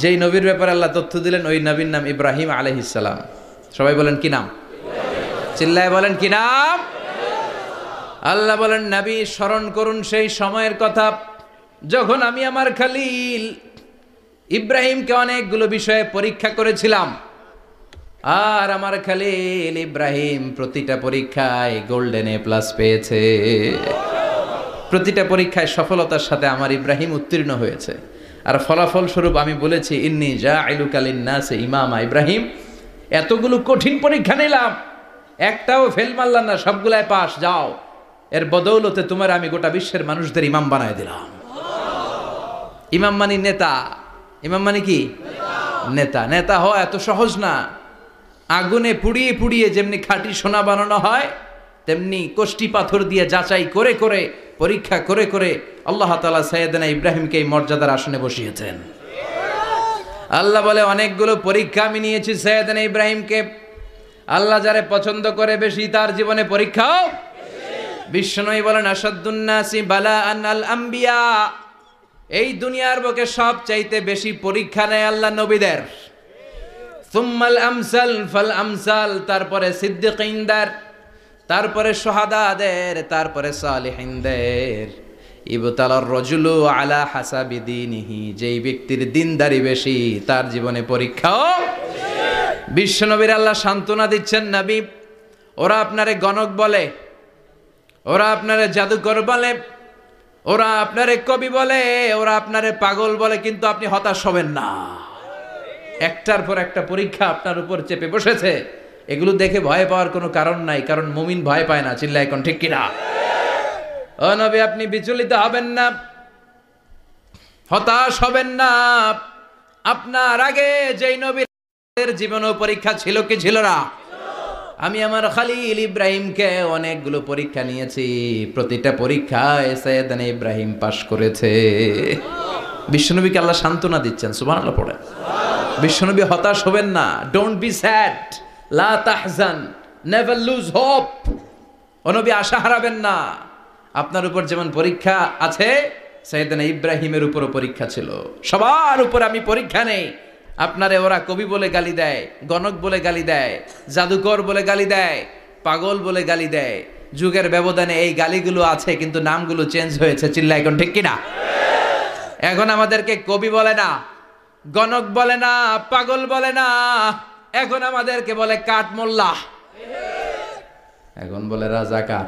যেই নবীর ব্যাপারে আল্লাহ তথ্য দিলেন ওই নবীর নাম ইব্রাহিম আলাইহিস সালাম। সবাই বলেন কি নাম? চিল্লায় বলেন কি নাম? আল্লাহ বলেন নবী স্মরণ করুন সেই সময়ের কথা যখন আমি আমার খলিল ইব্রাহিমকে অনেকগুলো বিষয়ে পরীক্ষা করেছিলাম, আর আমার খলিল ইব্রাহিম প্রতিটা পরীক্ষায় গোল্ডেন এ প্লাস পেয়েছে। প্রতিটা পরীক্ষায় সফলতার সাথে আমার ইব্রাহিম উত্তীর্ণ হয়েছে। আর ফলাফল স্বরূপ আমি বলেছি ইন্নী জাইলুকা লিন্নাসি ইমামা। ইব্রাহিম, এতগুলো কঠিন পরীক্ষা নিলাম, একটাও ফেল মারলাম না, সবগুলাই পাস। যাও, এর বদৌলতে তোমার আমি গোটা বিশ্বের মানুষদের ইমাম বানায় দিলাম। ইমাম মানে নেতা। ইমাম মানে কি? নেতা। নেতা হওয়া এত সহজ না। আগুনে পুড়িয়ে পুড়িয়ে যেমনি খাঁটি সোনা বানানো হয়, তেমনি কষ্টি পাথর দিয়ে যাচাই করে করে পরীক্ষা করে করে আল্লাহ তাআলা সাইয়েদনা ইব্রাহিমকে এই মর্যাদার আসনে বসিয়েছেন। আল্লাহ বলে অনেকগুলো পরীক্ষা আমি নিয়েছি সাইয়েদনা ইব্রাহিমকে। আল্লাহ যারে পছন্দ করে বেশি তার জীবনে পরীক্ষাও। বিশ্বনবী বলেন আসাদ্দুন নাসি বালাআন আল আম্বিয়া। এই দুনিয়ার বুকে সব চাইতে বেশি পরীক্ষা নেয় আল্লাহ নবীদের। সুম্মাল আমসাল ফাল আমসাল, তারপরে সিদ্দিকিনদের, তারপরে শুহাদাদের, তারপরে সালিহিনদের। ইবতালার রাজুলু আলা হাসাবি দীনিহি, যেই ব্যক্তির দিনদারি বেশি তার জীবনে পরীক্ষাও। বিশ্বনবীর আল্লাহ সান্ত্বনা দিচ্ছেন, নবী ওরা আপনারে গণক বলে, ওরা আপনারে জাদুকর বলে, ওরা আপনারে কবি বলে, ওরা আপনারে পাগল বলে, কিন্তু আপনি হতাশ হবেন না। একটার পর একটা পরীক্ষা আপনার উপর চেপে বসেছে, এগুলো দেখে ভয় পাওয়ার কোনো কারণ নাই, কারণ মুমিন ভয় পায় না। চিল্লায় এখন ঠিক কিনা? ও নবী, আপনি বিচলিত হবেন না, হতাশ হবেন না। আপনার আগে যেই নবীর জীবনেও পরীক্ষা ছিল কি ছিল না? আমি আমার খলিল ইব্রাহিমকে অনেকগুলো পরীক্ষা নিয়েছি, প্রতিটা পরীক্ষায় সাইয়েদনা ইব্রাহিম পাশ করেছে। বিশ্বনবীকে আল্লাহ সান্ত্বনা দিচ্ছেন। সুবহানাল্লাহ পড়ে। বিশ্বনবী হতাশ হবেন না। ডোন্ট বি স্যাড, লা তাহজান, নেভার লুজ হোপ। ও নবী, আশা হারাবেন না। আপনার উপর যেমন পরীক্ষা আছে, সাইয়েদনা ইব্রাহিমের উপরও পরীক্ষা ছিল। সবার উপর আমি পরীক্ষা নেই। আপনারে ওরা কবি বলে গালি দেয়, গণক বলে গালি দেয়, জাদুকর বলে গালি দেয়, পাগল বলে গালি দেয়। যুগের ব্যবধানে এই গালিগুলো আছে, কিন্তু নামগুলো চেঞ্জ হয়েছে। চিল্লা এখন ঠিক কিনা? এখন আমাদেরকে কবি বলে না, গণক বলে না, পাগল বলে না, এখন আমাদেরকে বলে কাঠমোল্লা, এখন বলে রাজাকার।